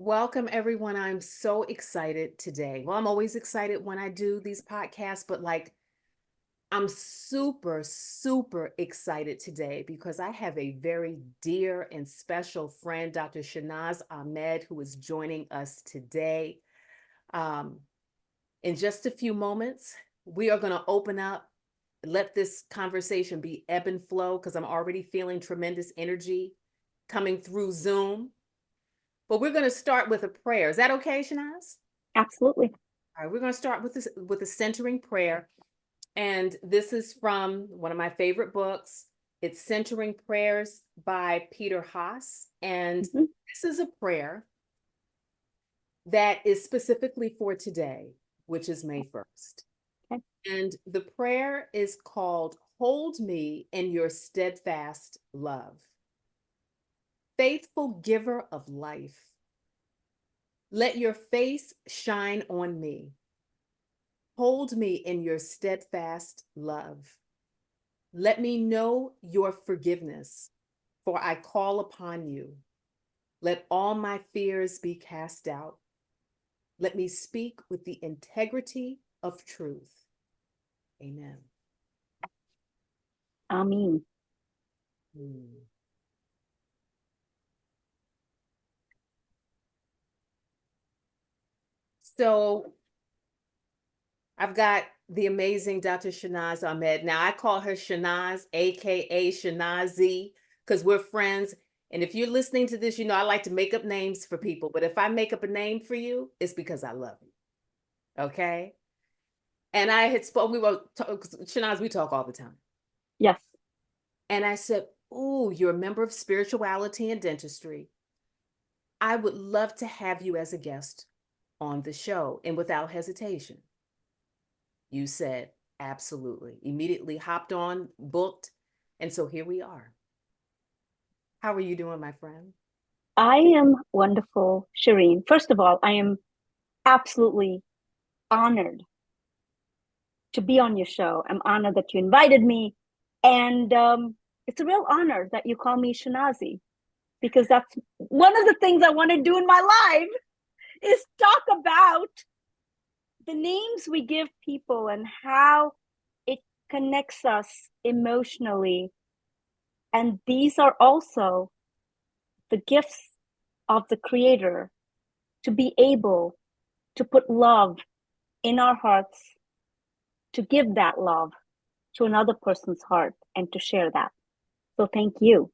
Welcome, everyone. I'm so excited today. Well, I'm always excited when I do these podcasts, but I'm super, super excited today because I have a very dear and special friend, Dr. Shahnaz Ahmed, who is joining us today. Um, in just a few moments, we are going to open up, let this conversation be ebb and flow because I'm already feeling tremendous energy coming through Zoom. But we're going to start with a prayer. Is that okay, Shanaz? Absolutely. All right, we're going to start with a centering prayer, and this is from one of my favorite books. It's Centering Prayers by Peter Haas, and Mhm. this is a prayer that is specifically for today, which is May 1st. Okay. And the prayer is called "Hold Me in Your Steadfast Love." Faithful giver of life, let your face shine on me. Hold me in your steadfast love. Let me know your forgiveness, for I call upon you. Let all my fears be cast out. Let me speak with the integrity of truth. Amen. Amen. Hmm. So I've got the amazing Dr. Shahnaz Ahmed. Now I call her Shanaz, aka Shanazi, because we're friends. And if you're listening to this, you know I like to make up names for people. But if I make up a name for you, it's because I love you. Okay. And I had spoken, Shanaz, we talk all the time. Yes. And I said, "Oh, you're a member of spirituality and dentistry. I would love to have you as a guest on the show." And without hesitation, you said, absolutely. Immediately hopped on, booked. And so here we are. How are you doing, my friend? I am wonderful, Shireen. First of all, I am absolutely honored to be on your show. I'm honored that you invited me. And it's a real honor that you call me Shanazi, because that's one of the things I want to do in my life is talk about the names we give people and how it connects us emotionally. And these are also the gifts of the Creator to be able to put love in our hearts, to give that love to another person's heart, and to share that. So thank you.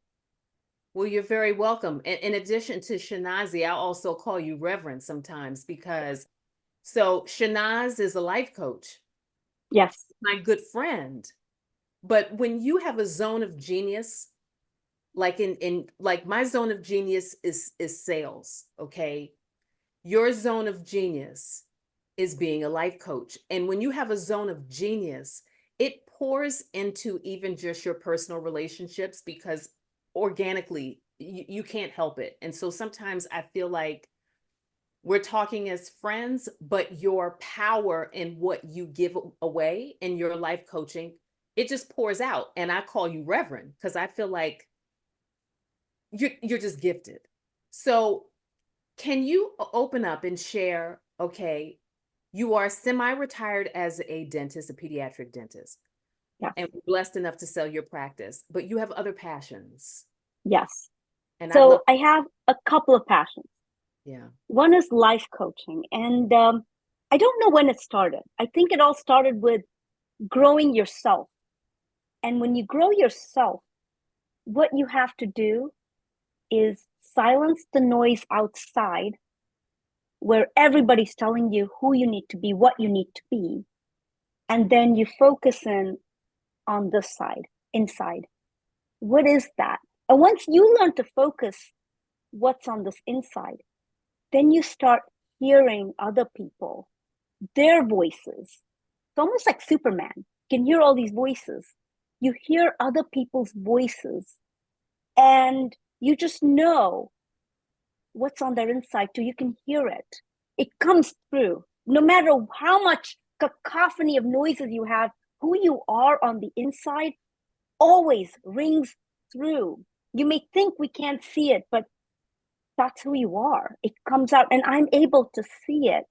Well, you're very welcome. And in addition to Shanazi, I also call you Reverend sometimes because so Shanaz is a life coach, Yes. my good friend. But when you have a zone of genius, like in like my zone of genius is sales, okay? Your zone of genius is being a life coach. And when you have a zone of genius, it pours into even just your personal relationships because organically you can't help it. And so sometimes I feel like we're talking as friends, but your power in what you give away in your life coaching, it just pours out. And I call you Reverend because I feel like you're just gifted. So can you open up and share? Okay, you are semi-retired as a dentist, a pediatric dentist, Yes. and blessed enough to sell your practice, but you have other passions. Yes. And I'd love, So I have a couple of passions. yeah. One is life coaching. And I don't know when it started. I think it all started with growing yourself. And when you grow yourself, what you have to do is silence the noise outside where everybody's telling you who you need to be, what you need to be. And then you focus in on this side, inside. What is that? And once you learn to focus what's on this inside, then you start hearing other people, their voices. It's almost like Superman. You can hear all these voices. You hear other people's voices, and you just know what's on their inside too. You can hear it. It comes through. No matter how much cacophony of noises you have, who you are on the inside always rings through. You may think we can't see it, but that's who you are. It comes out and I'm able to see it.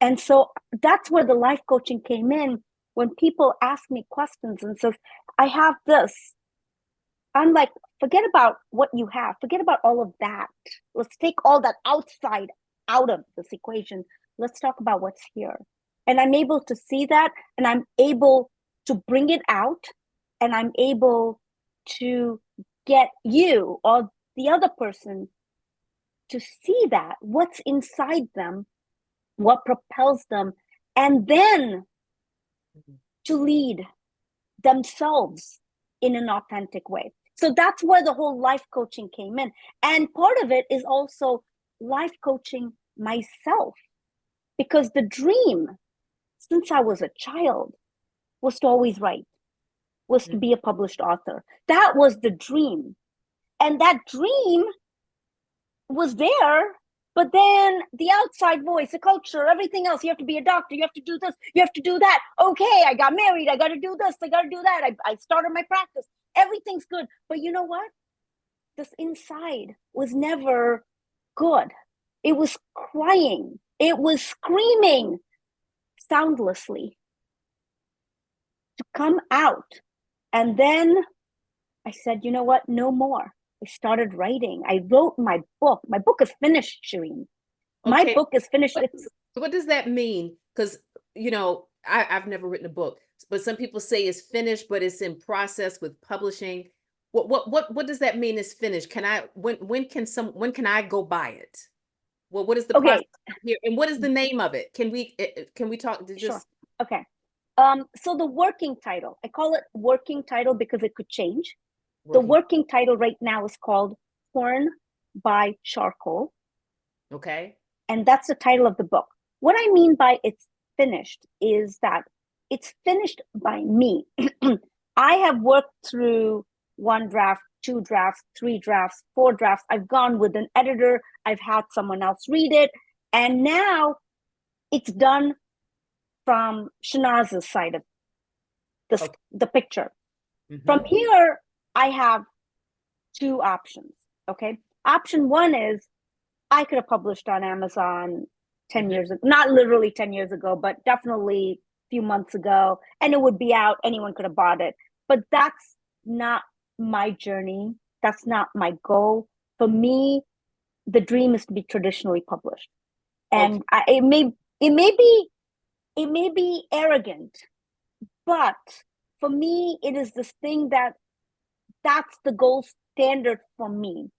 And so that's where the life coaching came in. When people ask me questions and says, I have this, I'm like, forget about what you have. Forget about all of that. Let's take all that outside out of this equation. Let's talk about what's here. And I'm able to see that, and I'm able to bring it out, and I'm able to get you or the other person to see that, what's inside them, what propels them, and then to lead themselves in an authentic way. So that's where the whole life coaching came in. And part of it is also life coaching myself, because the dream since I was a child was to always write, was to be a published author. That was the dream. And that dream was there, but then the outside voice, the culture, everything else, you have to be a doctor, you have to do this, you have to do that. Okay, I got married, I got to do this, I got to do that. I started my practice. Everything's good. But you know what? This inside was never good. It was crying. It was screaming soundlessly to come out. And then I said, you know what? No more. I started writing. I wrote my book. My book is finished, Shireen. My book is finished. What does that mean? Because, I've never written a book, but some people say it's finished, but it's in process with publishing. What does that mean? Is finished? When can I go buy it? Well, what is the process here, and what is the name of it? Can we talk? Sure. Okay. So the working title, I call it working title because it could change. The working title right now is called Porn by Charcoal. Okay. And that's the title of the book. What I mean by it's finished is that it's finished by me. I have worked through 1 draft, 2 drafts, 3 drafts, 4 drafts. I've gone with an editor. I've had someone else read it. And now it's done from Shanaz's side of the picture. Mm-hmm. From here, I have 2 options. Okay. Option 1 is I could have published on Amazon 10 years ago, not literally 10 years ago, but definitely a few months ago, and it would be out. Anyone could have bought it. But that's not my journey. That's not my goal. For me, the dream is to be traditionally published. And it may be arrogant, but for me, it is this thing that's the gold standard for me.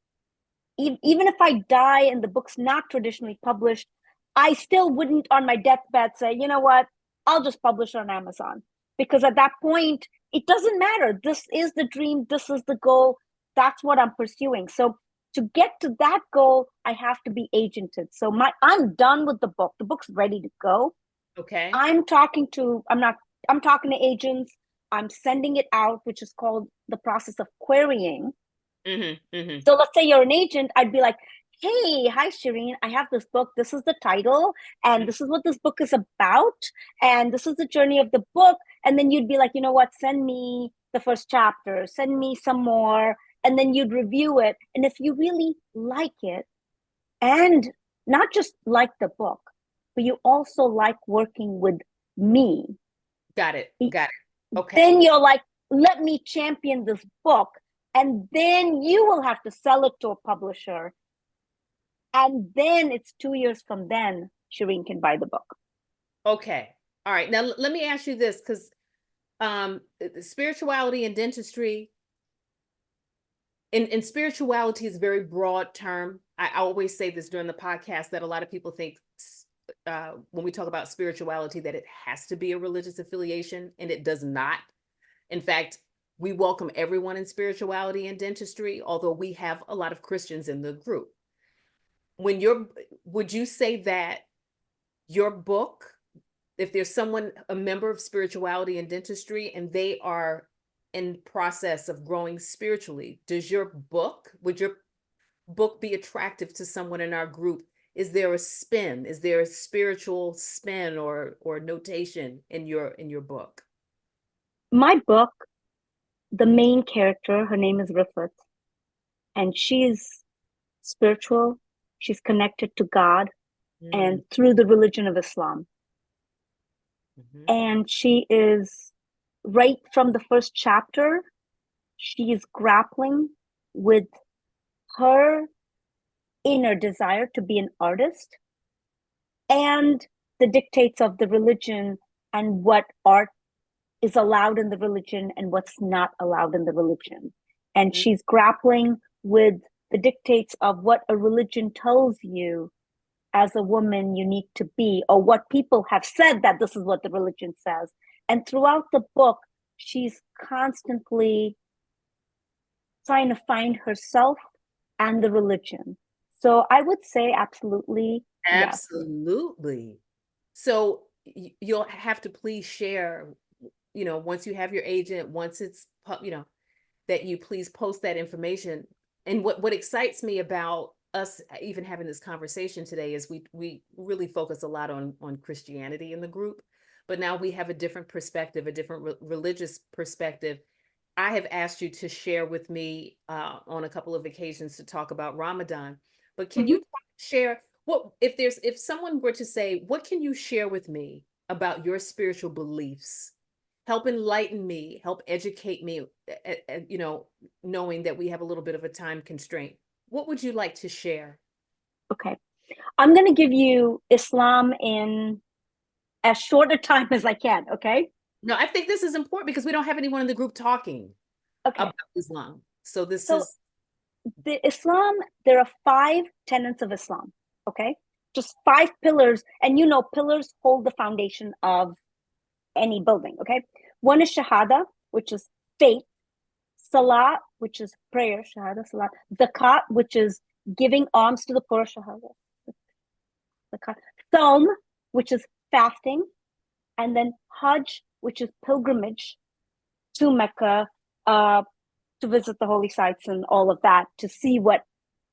Even if I die and the book's not traditionally published, I still wouldn't on my deathbed say, you know what, I'll just publish on Amazon. Because at that point, it doesn't matter. This is the dream. This is the goal. That's what I'm pursuing. So to get to that goal, I have to be agented. So I'm done with the book. The book's ready to go. Okay. I'm talking to agents. I'm sending it out, which is called the process of querying. Mm-hmm, mm-hmm. So let's say you're an agent. I'd be like, hey, hi, Shireen. I have this book. This is the title. And this is what this book is about. And this is the journey of the book. And then you'd be like, you know what? Send me the first chapter. Send me some more. And then you'd review it. And if you really like it, and not just like the book, but you also like working with me. Got it. Okay. Then you're like, let me champion this book. And then you will have to sell it to a publisher. And then it's 2 years from then, Shireen can buy the book. Okay. All right. Now, let me ask you this, because spirituality and dentistry, and spirituality is a very broad term. I always say this during the podcast, that a lot of people think when we talk about spirituality that it has to be a religious affiliation, and it does not. In fact, we welcome everyone in spirituality and dentistry, although we have a lot of Christians in the group. Would you say that your book, if there's someone, a member of spirituality and dentistry, and they are in process of growing spiritually, would your book be attractive to someone in our group? Is there a spin? Is there a spiritual spin or notation in your book? My book, the main character, her name is Rifat, and she's spiritual, She's connected to God Mm, and through the religion of Islam. mhm, And she is, right from the first chapter, she is grappling with her inner desire to be an artist and the dictates of the religion and what art is allowed in the religion and what's not allowed in the religion. And mm, she's grappling with the dictates of what a religion tells you as a woman you need to be, or what people have said that this is what the religion says. And throughout the book, she's constantly trying to find herself and the religion. So I would say absolutely yes. absolutely. So you'll have to please share, once you have your agent, once it's, that you please post that information. And what excites me about us even having this conversation today is we really focus a lot on Christianity in the group, but now we have a different perspective, a different religious perspective. I have asked you to share with me on a couple of occasions to talk about Ramadan, but can Mhm. you share if someone were to say, what can you share with me about your spiritual beliefs? Help enlighten me, help educate me, knowing that we have a little bit of a time constraint. What would you like to share? Okay. I'm going to give you Islam in as short a time as I can. Okay. No, I think this is important because we don't have anyone in the group talking Okay. about Islam. So this So is, there are 5 tenets of Islam. Okay. Just 5 pillars. And pillars hold the foundation of any building. Okay. One is Shahada, which is faith. Salah, which is prayer. Shahada, Salah. Zakat, which is giving alms to the poor. Shahada. Zakat. Saum, which is fasting. And then Hajj, which is pilgrimage to Mecca, to visit the holy sites and all of that, to see where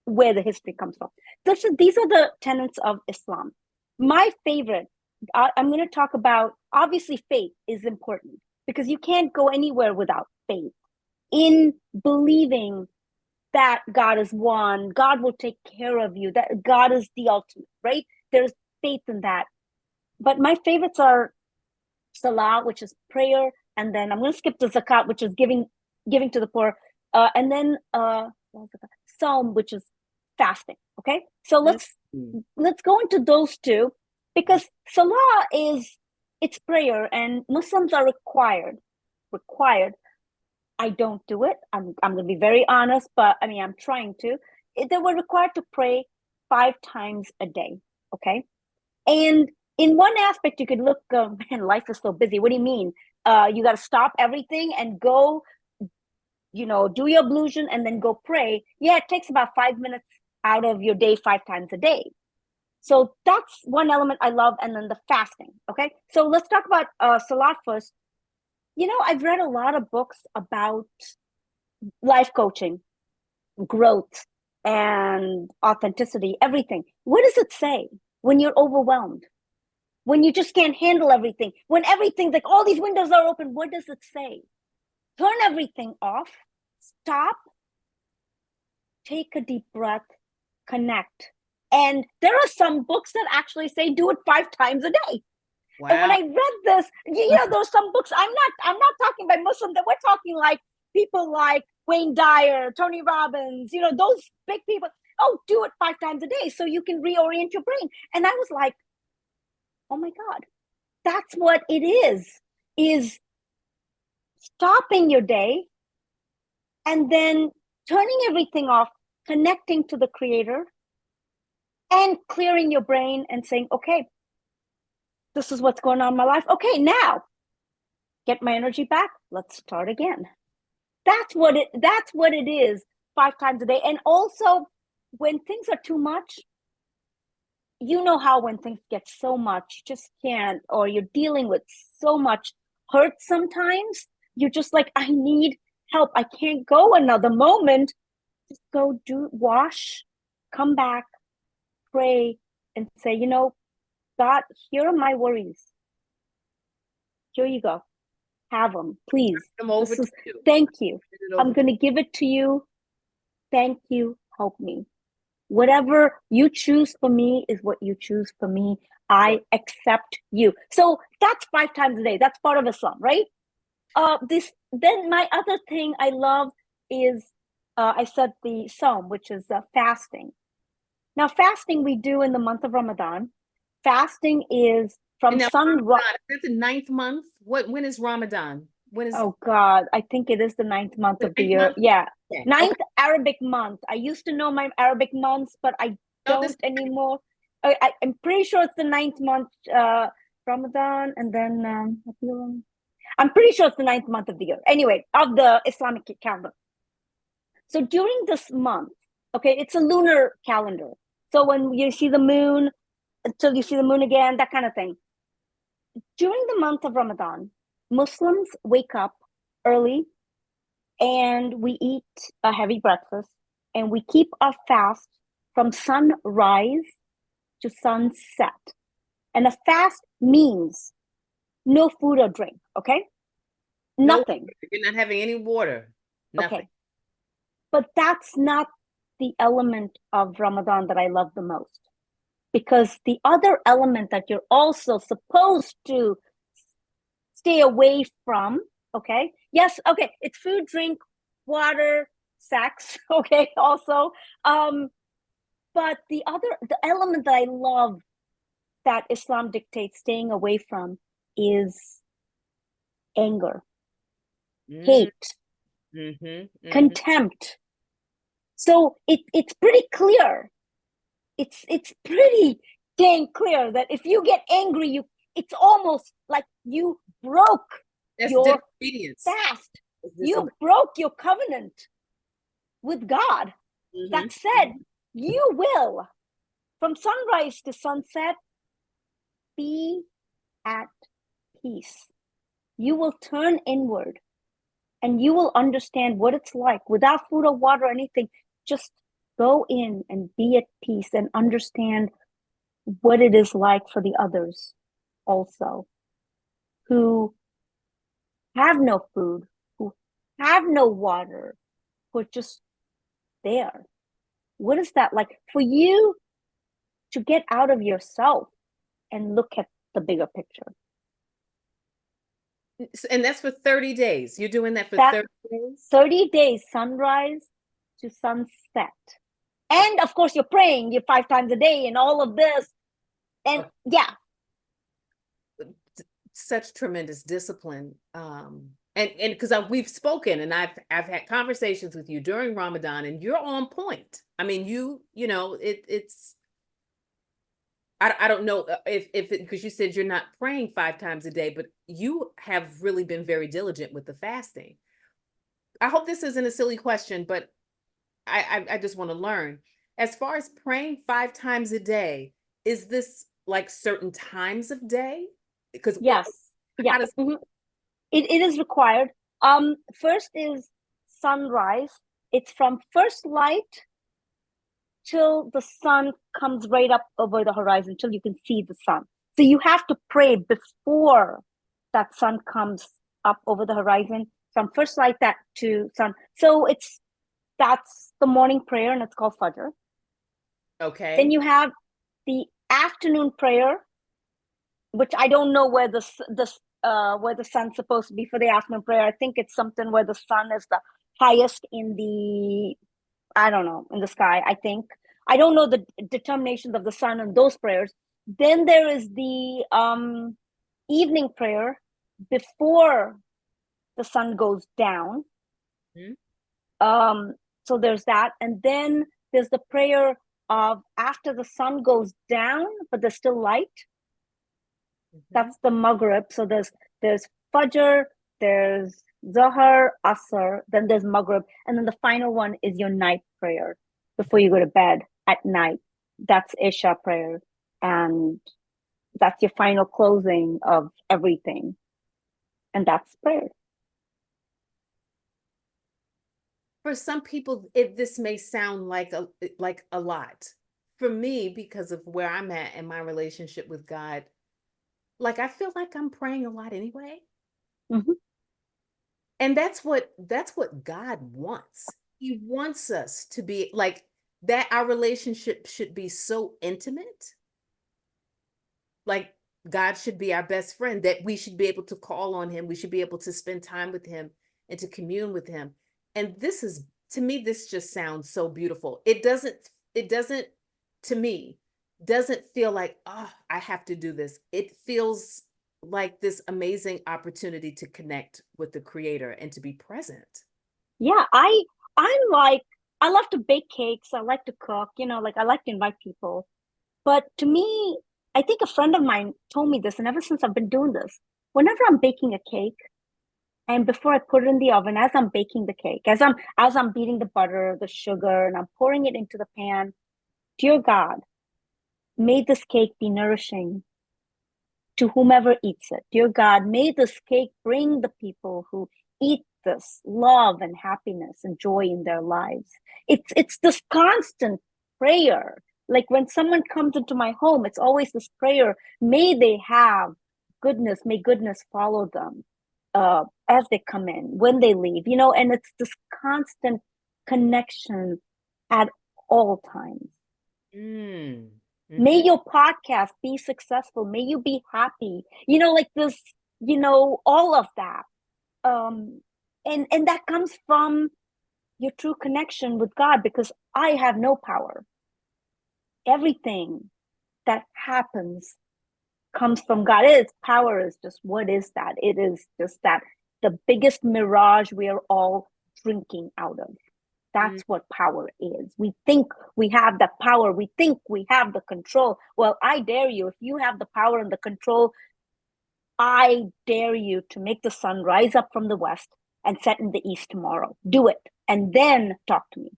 the history comes from. These are the tenets of Islam. My favorite, I'm going to talk about, obviously faith is important because you can't go anywhere without faith in believing that God is one, God will take care of you, that God is the ultimate, right? There's faith in that. But my favorites are Salah, which is prayer, and then I'm going to skip the Zakat, which is giving to the poor, and then Psalm, which is fasting. Okay, so mm, let's go into those two because Salah is it's prayer, and Muslims are required. I don't do it. I'm going to be very honest, but I mean I'm trying to. They were required to pray 5 times a day. Okay, and in one aspect, you could look, man, life is so busy. What do you mean? You got to stop everything and go, do your ablution and then go pray. Yeah, it takes about 5 minutes out of your day 5 times a day. So that's one element I love. And then the fasting. Okay. So let's talk about Salat first. I've read a lot of books about life coaching, growth, and authenticity, everything. What does it say when you're overwhelmed? When you just can't handle everything, when everything's like all these windows are open, what does it say? Turn everything off, stop, take a deep breath, connect. And there are some books that actually say do it 5 times a day. And when wow. I read this, there's some books. I'm not talking by Muslims. That we're talking like people like Wayne Dyer, Tony Robbins. Those big people. Oh, do it 5 times a day so you can reorient your brain. And I was like, oh my God, that's what it is stopping your day and then turning everything off, connecting to the creator and clearing your brain and saying, okay, this is what's going on in my life. Okay, now get my energy back. Let's start again. That's what it is 5 times a day. And also when things are too much, how when things get so much, you just can't, or you're dealing with so much hurt sometimes, you're just like, I need help. I can't go another moment. Just go wash, come back, pray, and say, God, here are my worries. Here you go. Have them, please. Come over This to is, you. thank you. Turn it I'm over to going to give it to you. Thank you. Help me. Whatever you choose for me is what you choose for me. I accept you. So that's 5 times a day. That's part of Islam, right? Then my other thing I love is I said the Psalm, which is fasting. Now, fasting we do in the month of Ramadan. Fasting is from And now sunrise. Ramadan, is that the ninth month? When is Ramadan? When is Oh God, I think it is the ninth month the of the ninth year. month? Yeah, Okay. ninth Okay. Arabic month. I used to know my Arabic months, but I No, this don't anymore. I'm pretty sure it's the ninth month, Ramadan, and then I'm pretty sure it's the ninth month of the year. Anyway, of the Islamic calendar. So during this month, okay, it's a lunar calendar. So when you see the moon, until you see the moon again, that kind of thing. During the month of Ramadan, Muslims wake up early and we eat a heavy breakfast and we keep our fast from sunrise to sunset. And a fast means no food or drink, okay? no, Nothing. you're not having any water. Nothing. Okay. But that's not the element of Ramadan that I love the most. Because the other element that you're also supposed to stay away from, okay? Yes, okay, it's food, drink, water, sex, okay, also. But the element that I love that Islam dictates staying away from is anger, Mm, hate, mm-hmm. contempt. So it's pretty clear. It's pretty dang clear that if you get angry, it's almost like you broke That's your disobedience. fast. That's You disobedience. broke your covenant with God. Mm-hmm. That said, you will, from sunrise to sunset, be at peace. You will turn inward and you will understand what it's like without food or water or anything. Just go in and be at peace and understand what it is like for the others also who have no food, who have no water, who are just there. What is that like for you to get out of yourself and look at the bigger picture? And that's for 30 days. You're doing that for That 30 days? 30 days, sunrise to sunset. And of course, you're praying, you're 5 times a day and all of this. And Okay. yeah. Such tremendous discipline. And because we've spoken and I've had conversations with you during Ramadan and you're on point. I mean, you know, it's I don't know if because you said you're not praying 5 times a day, but you have really been very diligent with the fasting. I hope this isn't a silly question, but I just want to learn. As far as praying 5 times a day, is this like certain times of day? Because Yes. Yeah. how does It is required. First is sunrise. It's from first light till the sun comes right up over the horizon, till you can see the sun. So you have to pray before that sun comes up over the horizon, from first light that to sun. So that's the morning prayer, and it's called Fajr. Then okay? you have the afternoon prayer, which I don't know where the sun's supposed to be for the afternoon prayer. I think it's something where the sun is the highest in the, I don't know, in the sky. I think I don't know the determinations of the sun in those prayers. Then there is the evening prayer before the sun goes down. Mhm. So there's that, and then there's the prayer of after the sun goes down, but there's still light. Mhm. That's the Maghrib. So there's Fajr, there's Zahar, Asr, then there's Maghrib, and then the final one is your night prayer before you go to bed at night. That's Isha prayer, and that's your final closing of everything, and that's prayer. For some people, this may sound like a lot. For me, because of where I'm at in my relationship with God, like I feel like I'm praying a lot anyway. Mhm. And that's what God wants. He wants us to be like that our relationship should be so intimate, like God should be our best friend, that we should be able to call on him, we should be able to spend time with him and to commune with him. And this is, to me, this just sounds so beautiful. It doesn't, to me, doesn't feel like, oh, I have to do this. It feels like this amazing opportunity to connect with the creator and to be present. Yeah, I'm like, I love to bake cakes, I like to cook, like I like to invite people. But to me, I think a friend of mine told me this, and ever since I've been doing this, whenever I'm baking a cake, and before I put it in the oven, as I'm baking the cake, as I'm beating the butter, the sugar, and I'm pouring it into the pan, dear God, may this cake be nourishing to whomever eats it. Dear God, may this cake bring the people who eat this love and happiness and joy in their lives. It's this constant prayer. Like when someone comes into my home, it's always this prayer. May they have goodness. May goodness follow them as they come in, when they leave. And it's this constant connection at all times. Mm. May Mhm. your podcast be successful. May you be happy. Like this, all of that. And that comes from your true connection with God, because I have no power. Everything that happens comes from God. Its power is just, what is that? It is just that the biggest mirage we are all drinking out of. Mm. That's what power is. We think we have the power. We think we have the control. Well, I dare you, if you have the power and the control, I dare you to make the sun rise up from the west and set in the east tomorrow. Do it. And then talk to me.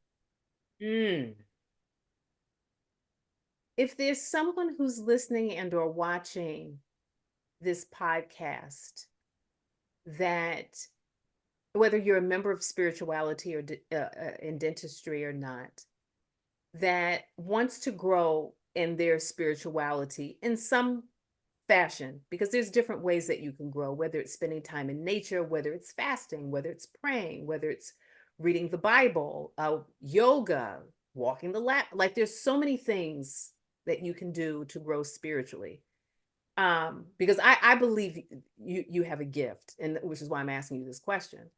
Mm. If there's someone who's listening and or watching this podcast, that whether you're a member of spirituality or in dentistry or not, that wants to grow in their spirituality in some fashion, because there's different ways that you can grow, whether it's spending time in nature, whether it's fasting, whether it's praying, whether it's reading the Bible, yoga, walking the lap. Like there's so many things that you can do to grow spiritually. Because I believe you have a gift, and which is why I'm asking you this question.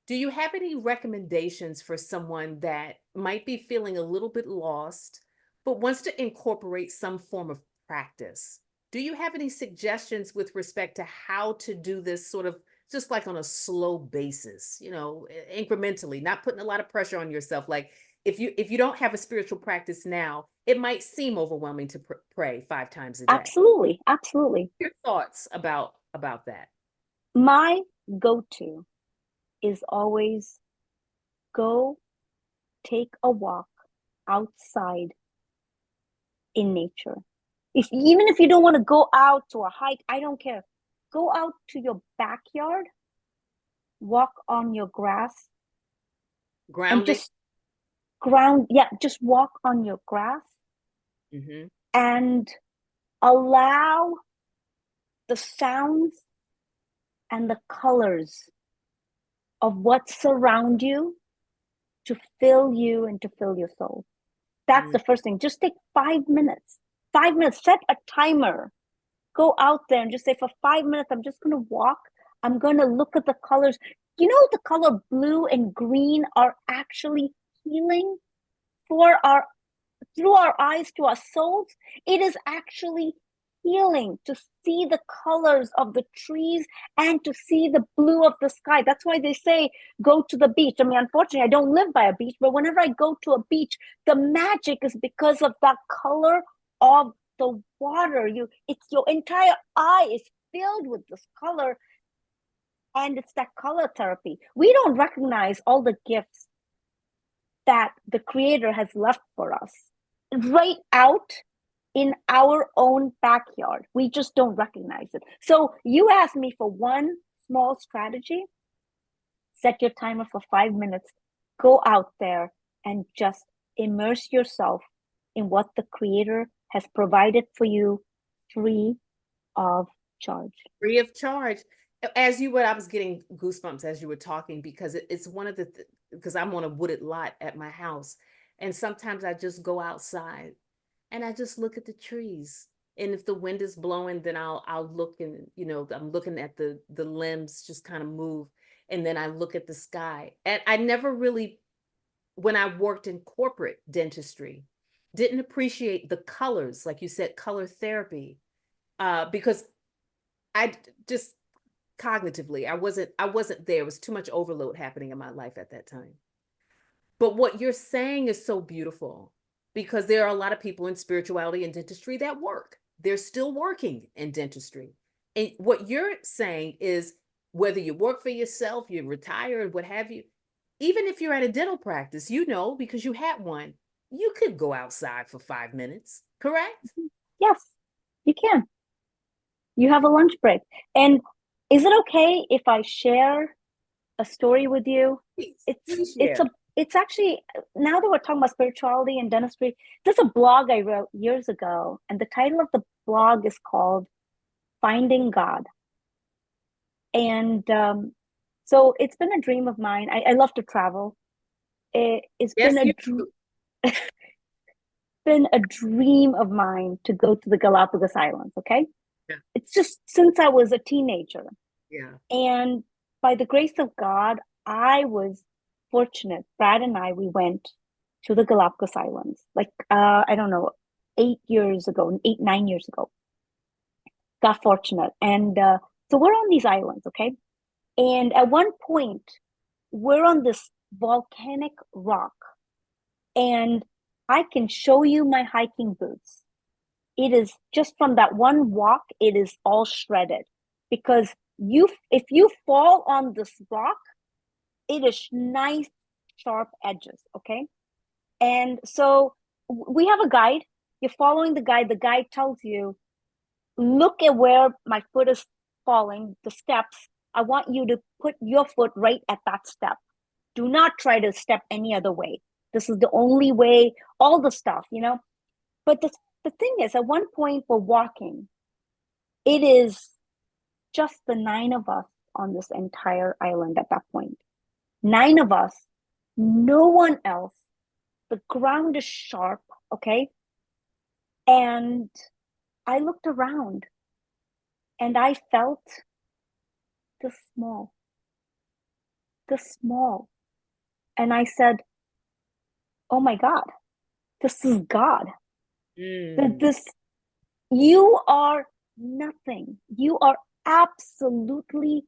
Do you have any recommendations for someone that might be feeling a little bit lost, but wants to incorporate some form of practice? Do you have any suggestions with respect to how to do this sort of just like on a slow basis, incrementally, not putting a lot of pressure on yourself? Like if you don't have a spiritual practice now, it might seem overwhelming to pray 5 times a day. Absolutely. Absolutely. Your thoughts about that? My go-to is always go take a walk outside in nature. Even if you don't want to go out to a hike, I don't care. Go out to your backyard, walk on your grass, and Grounding. just just walk on your grass Mm-hmm. and allow the sounds and the colors of what's around you to fill you and to fill your soul. That's the first thing. Just take 5 minutes. 5 minutes. Set a timer. Go out there and just say, for 5 minutes, I'm just going to walk. I'm going to look at the colors. The color blue and green are actually healing through our eyes to our souls. It is actually healing to see the colors of the trees and to see the blue of the sky. That's why they say go to the beach. I mean, unfortunately, I don't live by a beach, but whenever I go to a beach, the magic is because of that color of the water. It's your entire eye is filled with this color, and it's that color therapy. We don't recognize all the gifts that the creator has left for us right out in our own backyard. We just don't recognize it. So you asked me for one small strategy. Set your timer for 5 minutes. Go out there and just immerse yourself in what the creator has provided for you, free of charge. Free of charge. I was getting goosebumps as you were talking, because it's one of because I'm on a wooded lot at my house. And sometimes I just go outside and I just look at the trees. And if the wind is blowing, then I'll look, and I'm looking at the limbs just kind of move. And then I look at the sky. And I never really, when I worked in corporate dentistry, didn't appreciate the colors, like you said, color therapy, because I just cognitively, I wasn't there. It was too much overload happening in my life at that time. But what you're saying is so beautiful, because there are a lot of people in spirituality and dentistry that work. They're still working in dentistry. And what you're saying is, whether you work for yourself, you're retired, what have you, even if you're at a dental practice, because you had one, you could go outside for 5 minutes, correct? Yes, you can. You have a lunch break. And is it okay if I share a story with you? Please, It's please it's share. a it's actually, now that we're talking about spirituality and dentistry, there's a blog I wrote years ago, and the title of the blog is called Finding God. And so it's been a dream of mine. I love to travel. It's Yes, you do. been a dream of mine to go to the Galapagos Islands, okay? Yeah, It's just since I was a teenager. yeah. And by the grace of God, I was fortunate. Brad and I, we went to the Galapagos Islands, like, I don't know, 8 years ago, 8, 9 years ago. Got fortunate. And so we're on these islands, okay? And at one point, we're on this volcanic rock, and I can show you my hiking boots. It is just from that one walk, it is all shredded, because if you fall on this rock, it is nice, sharp edges, okay? And so we have a guide. You're following the guide. The guide tells you, look at where my foot is falling, the steps. I want you to put your foot right at that step. Do not try to step any other way. This is the only way, all the stuff. But the thing is, at one point we're walking. It is just the nine of us on this entire island at that point. Nine of us, no one else. The ground is sharp, okay? And I looked around and I felt this small, this small. And I said, oh my God, this is God. Mm. This, you are nothing. You are absolutely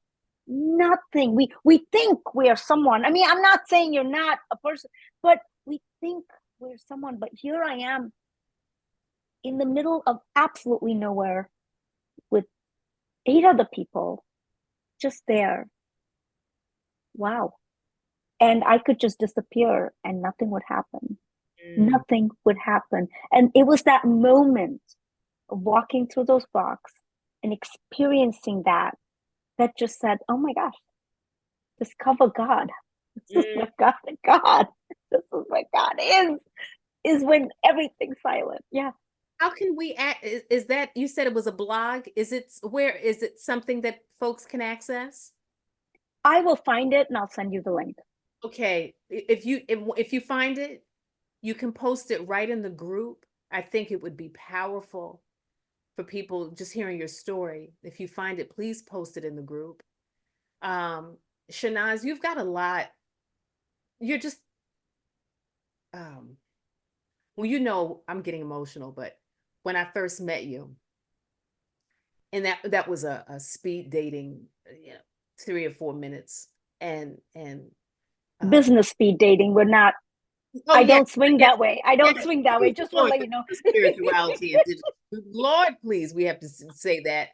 nothing. We think we are someone. I mean, I'm not saying you're not a person, but we think we're someone. But here I am in the middle of absolutely nowhere with eight other people just there. Wow. And I could just disappear and nothing would happen. Mm. Nothing would happen. And it was that moment of walking through those rocks and experiencing that just said, oh my gosh, discover God. This is Mm. what God. This is what God is when everything's silent. Yeah. How can we act? Is that, you said it was a blog? Where is it, something that folks can access? I will find it and I'll send you the link. Okay, if you find it, you can post it right in the group. I think it would be powerful for people just hearing your story. If you find it, please post it in the group. Shanaz, you've got a lot. You're just, um, well, I'm getting emotional, but when I first met you, and that was a speed dating, 3 or 4 minutes, and uh, Business speed dating. We're not, oh I yeah, don't swing yes, that way. I yes, don't swing that way. please, Just we're want to going let to you know. the spirituality and Lord, please, we have to say that.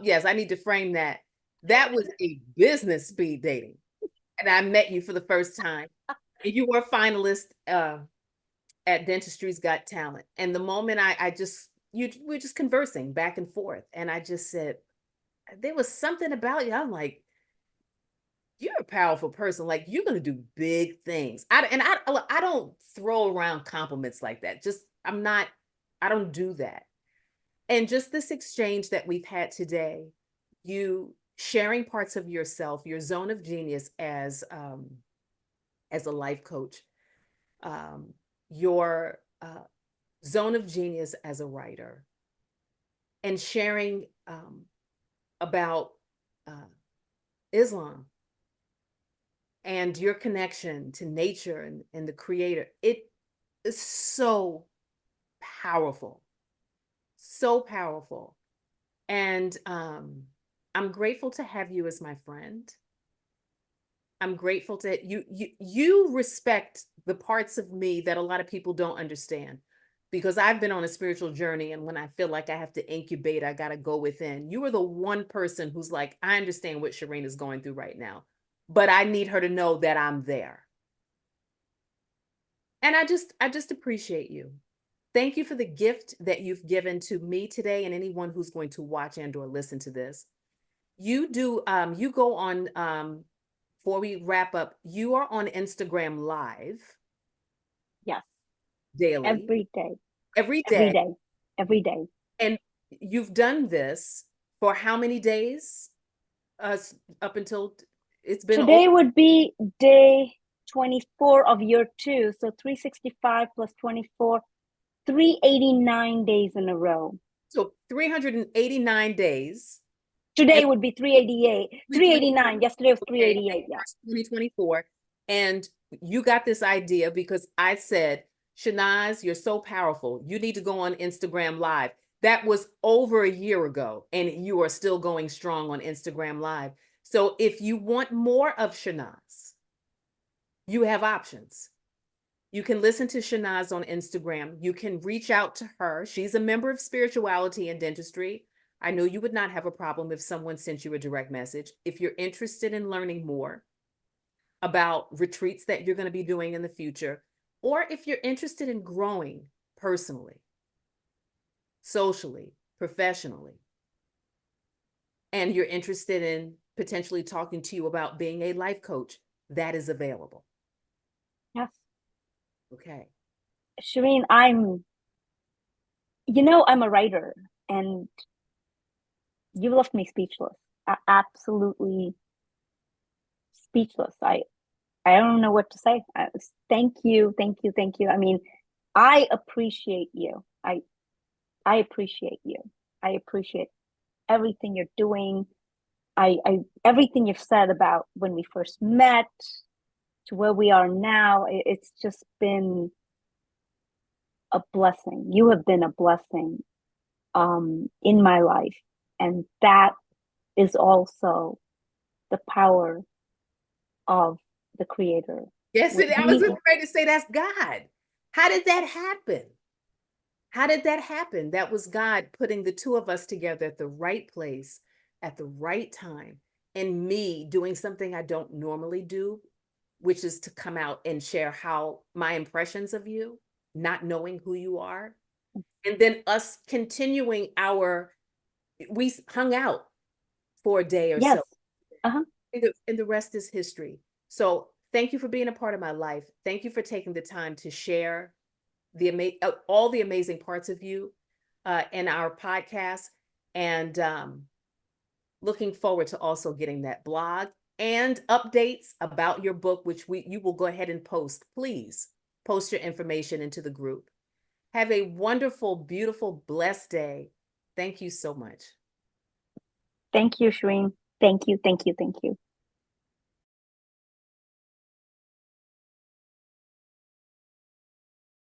Yes, I need to frame that. That was a business speed dating, and I met you for the first time, and you were a finalist at Dentistry's Got Talent. And the moment I just we were just conversing back and forth, and I just said, there was something about you. I'm like, you're a powerful person. Like, you're gonna do big things. I don't throw around compliments like that. Just I'm not. I don't do that. And just this exchange that we've had today, you sharing parts of yourself, your zone of genius as a life coach, um, your zone of genius as a writer and sharing about Islam and your connection to nature and the creator. It is so powerful, so powerful. And I'm grateful to have you as my friend. I'm grateful to you respect the parts of me that a lot of people don't understand, because I've been on a spiritual journey, and when I feel like I have to incubate, I got to go within. You are the one person who's like, I understand what Shireen is going through right now, but I need her to know that I'm there. And I just appreciate you. Thank you for the gift that you've given to me today and anyone who's going to watch and or listen to this. You do you go on before we wrap up, you are on Instagram Live Yes. daily, Every day. every Every day. day. Every day. And you've done this for how many days? Up until it's been Today over. would be day 24 of year 2. So 365 plus 24, 389 days in a row. So 389 days. Today would be 388, 389. Yesterday was Okay, 388. Yeah. 2024. And you got this idea because I said, Shanaz, you're so powerful. You need to go on Instagram Live. That was over a year ago, and you are still going strong on Instagram Live. So if you want more of Shanaz, you have options. You can listen to Shanaz on Instagram. You can reach out to her. She's a member of Spirituality and Dentistry. I know you would not have a problem if someone sent you a direct message. If you're interested in learning more about retreats that you're going to be doing in the future, or if you're interested in growing personally, socially, professionally, and you're interested in potentially talking to you about being a life coach, that is available. Yes. Okay. Shireen, I'm a writer, and you left me speechless. Absolutely speechless. I don't know what to say. Thank you, thank you, thank you. I mean, I appreciate you. I appreciate you. I appreciate everything you're doing. I everything you've said about when we first met to where we are now. It's just been a blessing. You have been a blessing in my life, and that is also the power of the creator. Yes, I was We afraid to say that's God. How did that happen? How did that happen? That was God putting the two of us together at the right place at the right time, and me doing something I don't normally do, which is to come out and share how my impressions of you, not knowing who you are, and then us continuing we hung out for a day or Yes. so, Uh-huh. and the rest is history. So thank you for being a part of my life. Thank you for taking the time to share all the amazing parts of you in our podcast, and looking forward to also getting that blog and updates about your book, which you will go ahead and post. Please post your information into the group. Have a wonderful, beautiful, blessed day. Thank you so much. Thank you, Shireen. Thank you, thank you, thank you.